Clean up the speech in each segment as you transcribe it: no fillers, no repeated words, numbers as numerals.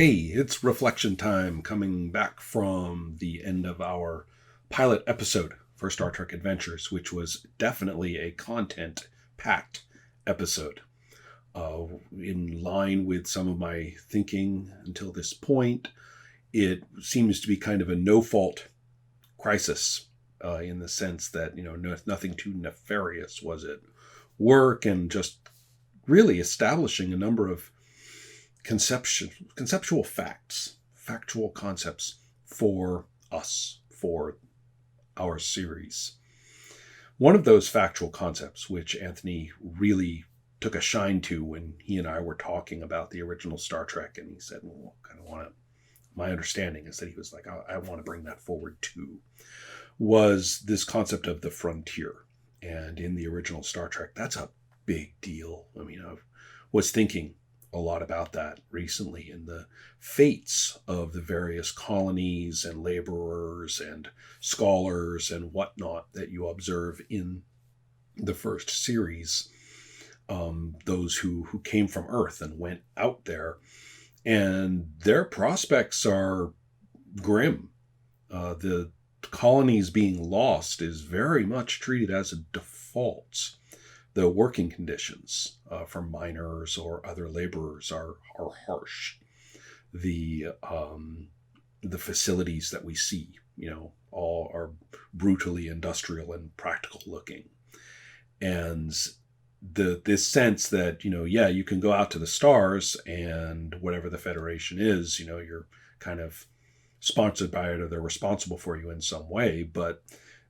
Hey, it's reflection time coming back from the end of our pilot episode for Star Trek Adventures, which was definitely a content packed episode. In line with some of my thinking until this point, it seems to be kind of a no fault crisis in the sense that, nothing too nefarious was at work and just really establishing a number of conceptual facts, factual concepts for us, for our series. One of those factual concepts, which Anthony really took a shine to when he and I were talking about the original Star Trek, and he said, well, kind of want to, my understanding is that he was like, I want to bring that forward too, was this concept of the frontier. And in the original Star Trek, that's a big deal. I mean, I was thinking a lot about that recently in the fates of the various colonies and laborers and scholars and whatnot that you observe in the first series. Those who came from Earth and went out there, and their prospects are grim. The colonies being lost is very much treated as a default. The working conditions for miners or other laborers are harsh. The facilities that we see, all are brutally industrial and practical looking. And this sense that, you can go out to the stars and whatever the Federation is, you're kind of sponsored by it or they're responsible for you in some way, but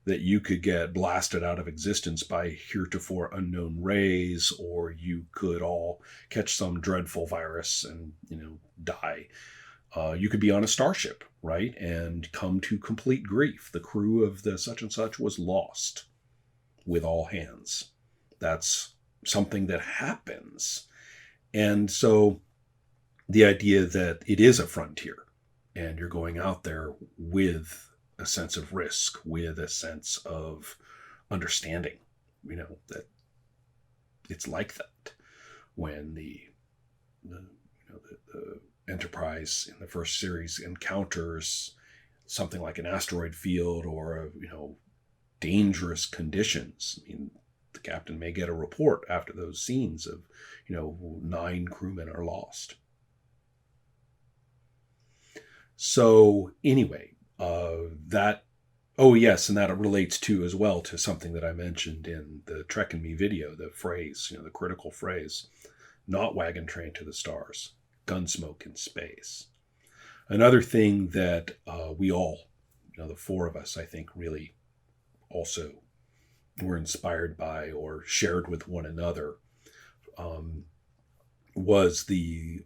that you could get blasted out of existence by heretofore unknown rays, or you could all catch some dreadful virus and, die. You could be on a starship, right? And come to complete grief. The crew of the such and such was lost with all hands. That's something that happens. And so the idea that it is a frontier and you're going out there with a sense of risk, with a sense of understanding, that it's like that. When the Enterprise in the first series encounters something like an asteroid field or dangerous conditions, I mean, the captain may get a report after those scenes of 9 crewmen are lost. So anyway, that, oh yes, and that relates to as well to something that I mentioned in the Trek and Me video, the phrase, the critical phrase, not wagon train to the stars, gunsmoke in space. Another thing that we all, the 4 of us, I think really also were inspired by or shared with one another was the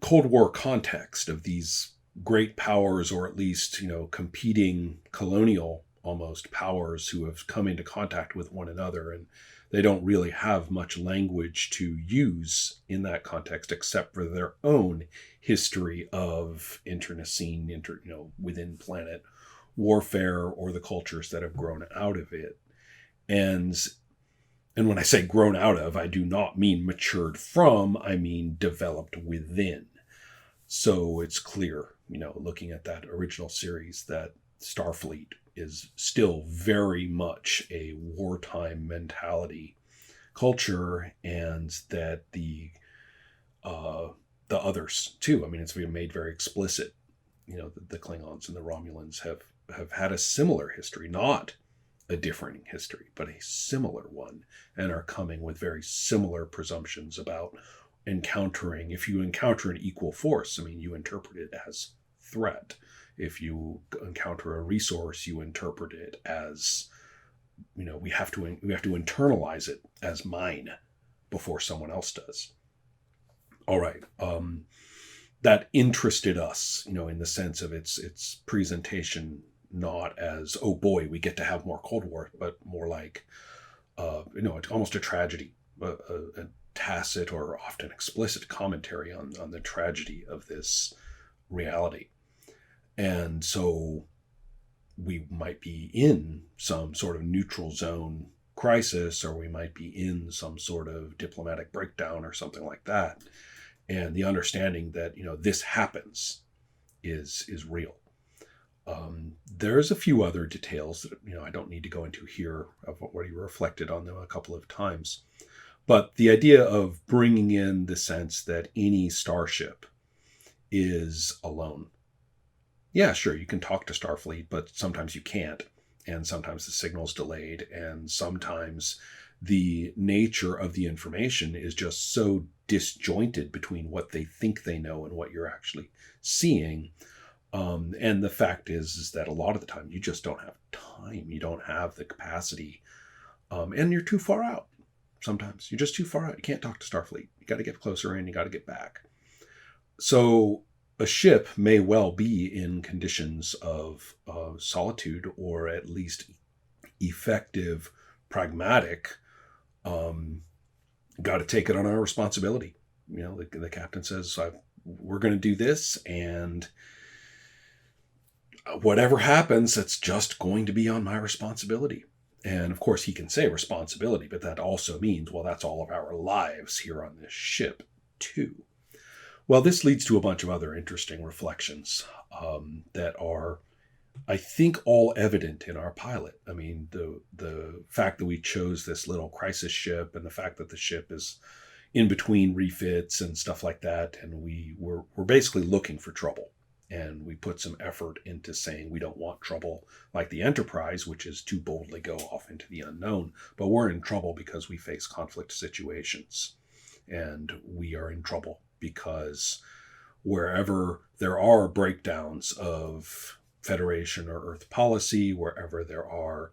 Cold War context of these great powers, or at least, competing colonial almost powers who have come into contact with one another, and they don't really have much language to use in that context except for their own history of internecine, within planet warfare, or the cultures that have grown out of it. And when I say grown out of, I do not mean matured from, I mean developed within. So it's clear, looking at that original series, that Starfleet is still very much a wartime mentality culture, and that the others too. I mean, it's been made very explicit. The Klingons and the Romulans have had a similar history, not a differing history, but a similar one, and are coming with very similar presumptions about encountering. If you encounter an equal force, I mean, you interpret it as threat. If you encounter a resource, you interpret it as, we have to internalize it as mine before someone else does. All right. That interested us, in the sense of its presentation, not as, oh boy, we get to have more Cold War, but more like, it's almost a tragedy, a tacit or often explicit commentary on the tragedy of this reality. And so we might be in some sort of neutral zone crisis, or we might be in some sort of diplomatic breakdown or something like that. And the understanding that, this happens is real. There's a few other details that, I don't need to go into here of what he reflected on them a couple of times. But the idea of bringing in the sense that any starship is alone. Yeah, sure, you can talk to Starfleet, but sometimes you can't. And sometimes the signal's delayed. And sometimes the nature of the information is just so disjointed between what they think they know and what you're actually seeing. And the fact is that a lot of the time you just don't have time. You don't have the capacity. And you're too far out. Sometimes you're just too far out. You can't talk to Starfleet. You got to get closer in. You got to get back. So a ship may well be in conditions of solitude, or at least effective, pragmatic. Got to take it on our responsibility. The captain says, we're going to do this, and whatever happens, it's just going to be on my responsibility. And of course, he can say responsibility, but that also means, well, that's all of our lives here on this ship, too. Well, this leads to a bunch of other interesting reflections that are, I think, all evident in our pilot. I mean, the fact that we chose this little crisis ship, and the fact that the ship is in between refits and stuff like that, and we're basically looking for trouble. And we put some effort into saying we don't want trouble like the Enterprise, which is to boldly go off into the unknown. But we're in trouble because we face conflict situations. And we are in trouble because wherever there are breakdowns of Federation or Earth policy, wherever there are,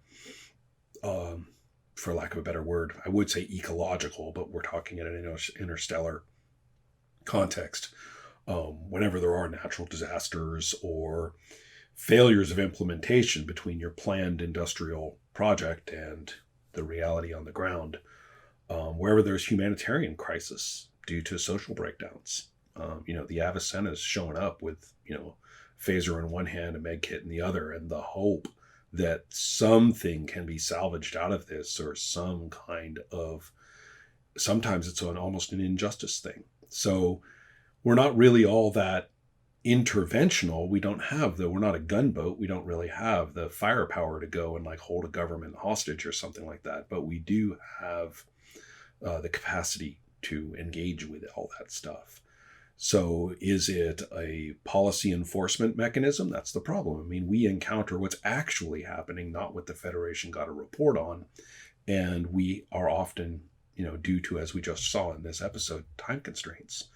for lack of a better word, I would say ecological, but we're talking in an interstellar context. Whenever there are natural disasters or failures of implementation between your planned industrial project and the reality on the ground, wherever there's humanitarian crisis due to social breakdowns, the Avicenna is showing up with, phaser in one hand, a med kit in the other, and the hope that something can be salvaged out of this, or some kind of, sometimes it's almost an injustice thing. So we're not really all that interventional. We're not a gunboat. We don't really have the firepower to go and hold a government hostage or something like that. But we do have the capacity to engage with all that stuff. So is it a policy enforcement mechanism? That's the problem. I mean, we encounter what's actually happening, not what the Federation got a report on. And we are often, due to, as we just saw in this episode, time constraints.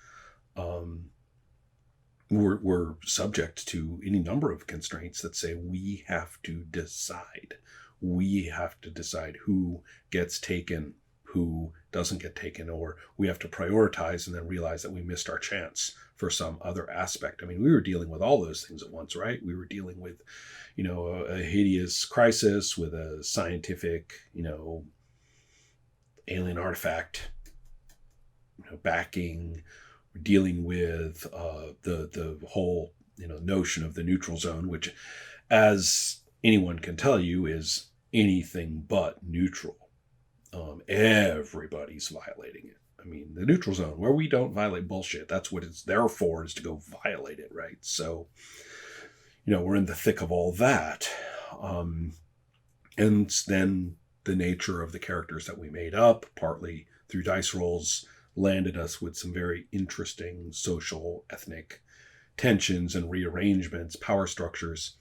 We're subject to any number of constraints that say we have to decide. We have to decide who gets taken, who doesn't get taken, or we have to prioritize and then realize that we missed our chance for some other aspect. I mean, we were dealing with all those things at once, right? We were dealing with, a hideous crisis, with a scientific, alien artifact, backing. We're dealing with the whole, notion of the neutral zone, which, as anyone can tell you, is anything but neutral. Everybody's violating it. I mean, the neutral zone, where we don't violate bullshit, that's what it's there for, is to go violate it, right? So, we're in the thick of all that. And then the nature of the characters that we made up, partly through dice rolls, landed us with some very interesting social, ethnic tensions and rearrangements, power structures.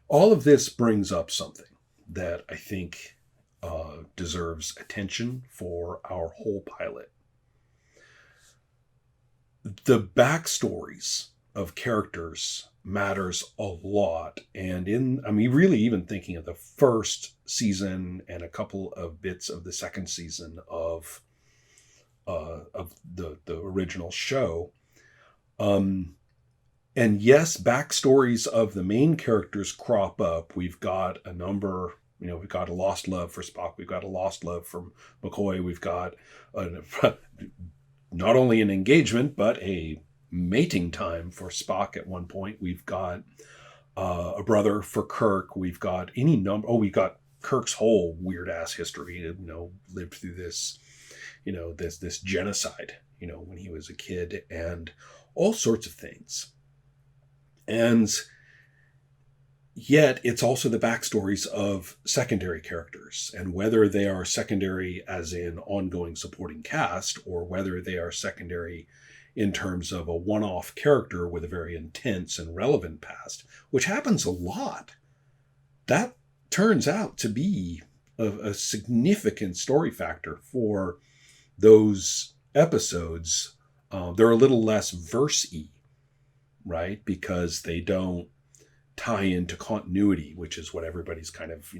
All of this brings up something that I think deserves attention for our whole pilot. The backstories of characters matters a lot. And really even thinking of the first season and a couple of bits of the second season of the original show. And yes, backstories of the main characters crop up. We've got a number, we've got a lost love for Spock. We've got a lost love for McCoy. We've got not only an engagement, but a mating time for Spock at one point. We've got a brother for Kirk. We've got we've got Kirk's whole weird ass history, lived through this, this genocide, when he was a kid, and all sorts of things. And yet it's also the backstories of secondary characters, and whether they are secondary as in ongoing supporting cast, or whether they are secondary in terms of a one-off character with a very intense and relevant past, which happens a lot. That turns out to be a significant story factor for those episodes. They're a little less verse-y, right? Because they don't tie into continuity, which is what everybody's kind of,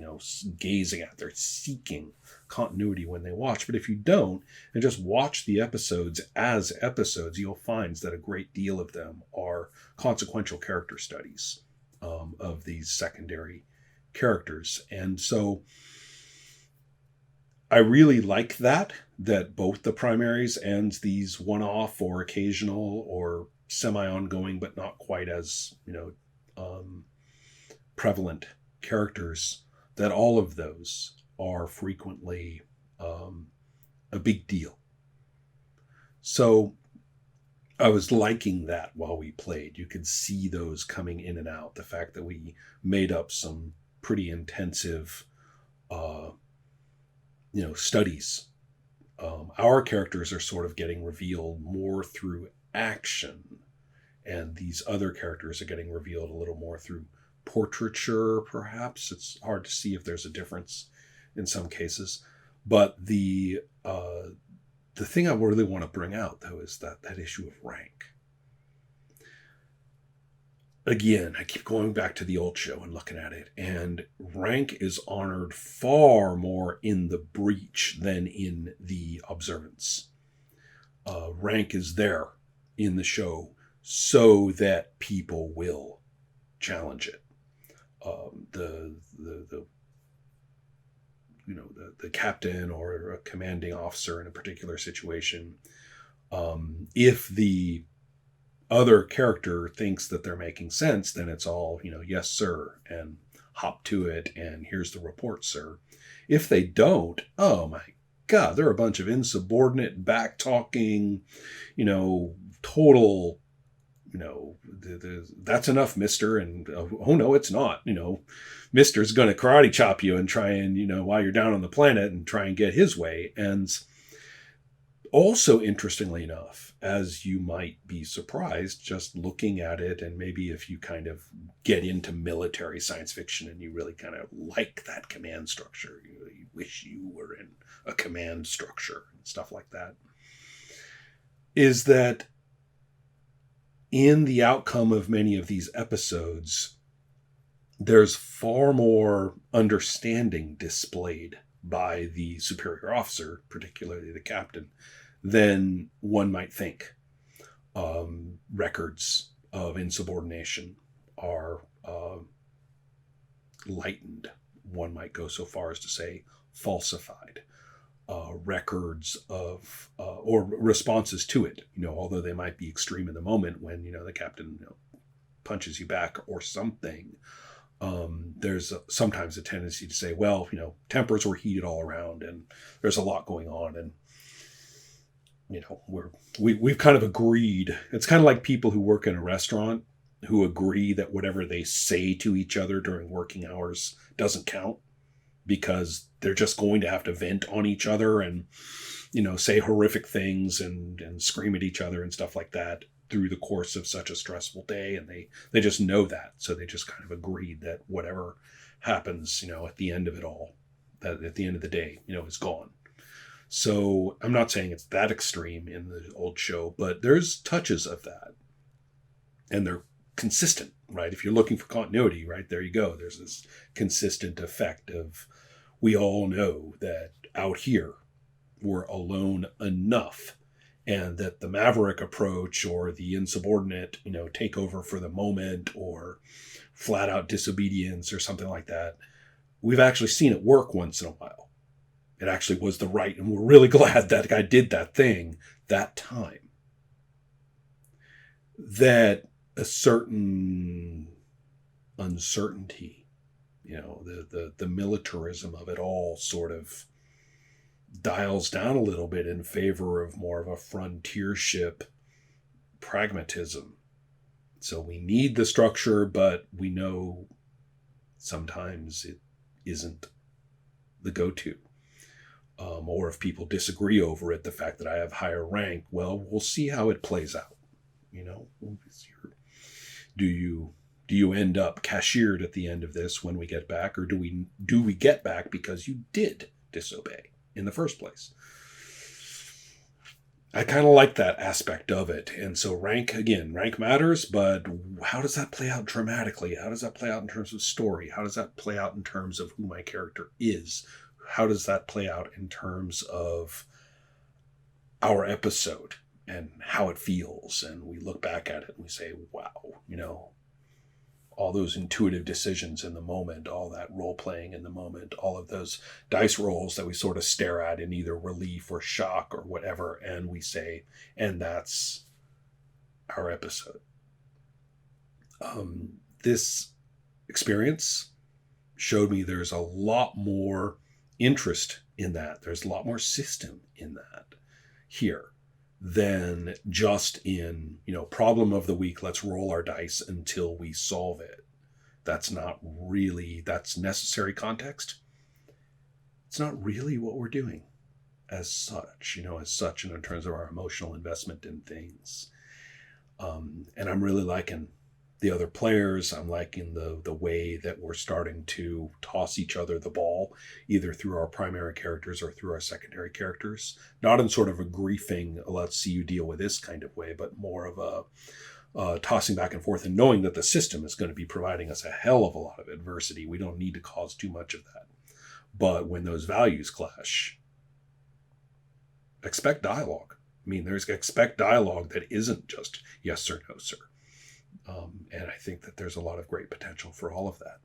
gazing at. They're seeking continuity when they watch. But if you don't, and just watch the episodes as episodes, you'll find that a great deal of them are consequential character studies of these secondary characters. And so I really like that both the primaries and these one-off or occasional or semi-ongoing, but not quite as, prevalent characters, that all of those are frequently a big deal. So I was liking that while we played. You could see those coming in and out. The fact that we made up some pretty intensive, studies. Our characters are sort of getting revealed more through action, and these other characters are getting revealed a little more through portraiture, perhaps. It's hard to see if there's a difference in some cases. But the thing I really want to bring out, though, is that issue of rank. Again, I keep going back to the old show and looking at it, and rank is honored far more in the breach than in the observance. Rank is there in the show so that people will challenge it. The captain or a commanding officer in a particular situation, if the other character thinks that they're making sense, then it's all, yes, sir, and hop to it, and here's the report, sir. If they don't, oh my God, they're a bunch of insubordinate, back-talking, total, that's enough, mister, and oh no, it's not, mister's going to karate chop you and try and, while you're down on the planet, and try and get his way. And also, interestingly enough, as you might be surprised just looking at it, and maybe if you kind of get into military science fiction and you really kind of like that command structure, you wish you were in a command structure and stuff like that, is that in the outcome of many of these episodes, there's far more understanding displayed by the superior officer, particularly the captain, than one might think. Records of insubordination are lightened. One might go so far as to say falsified. Records of or responses to it, although they might be extreme in the moment when the captain punches you back or something. There's sometimes a tendency to say, well, tempers were heated all around, and there's a lot going on, and we've kind of agreed. It's kind of like people who work in a restaurant who agree that whatever they say to each other during working hours doesn't count, because they're just going to have to vent on each other and, say horrific things and scream at each other and stuff like that through the course of such a stressful day. And they just know that. So they just kind of agreed that whatever happens, at the end of it all, that at the end of the day, is gone. So I'm not saying it's that extreme in the old show, but there's touches of that. And they're consistent, right? If you're looking for continuity, right, there you go. There's this consistent effect of, we all know that out here we're alone enough, and that the maverick approach or the insubordinate, takeover for the moment or flat out disobedience or something like that, we've actually seen it work once in a while. It actually was the right, and we're really glad that guy did that thing that time. That a certain uncertainty, the militarism of it all sort of dials down a little bit in favor of more of a frontiership pragmatism. So we need the structure, but we know sometimes it isn't the go-to. Or if people disagree over it, the fact that I have higher rank, well, we'll see how it plays out. Do you end up cashiered at the end of this when we get back, or do we get back because you did disobey in the first place? I kind of like that aspect of it. And so rank matters, but how does that play out dramatically? How does that play out in terms of story? How does that play out in terms of who my character is? How does that play out in terms of our episode and how it feels? And we look back at it and we say, wow, all those intuitive decisions in the moment, all that role playing in the moment, all of those dice rolls that we sort of stare at in either relief or shock or whatever, and we say, and that's our episode. This experience showed me there's a lot more interest in that. There's a lot more system in that here than just in, problem of the week, let's roll our dice until we solve it. That's necessary context. It's not really what we're doing as such, and in terms of our emotional investment in things. And I'm really liking the other players. I'm liking the way that we're starting to toss each other the ball, either through our primary characters or through our secondary characters. Not in sort of a griefing, let's see you deal with this kind of way, but more of a tossing back and forth and knowing that the system is going to be providing us a hell of a lot of adversity. We don't need to cause too much of that. But when those values clash, expect dialogue. Expect dialogue that isn't just yes sir, no sir. And I think that there's a lot of great potential for all of that.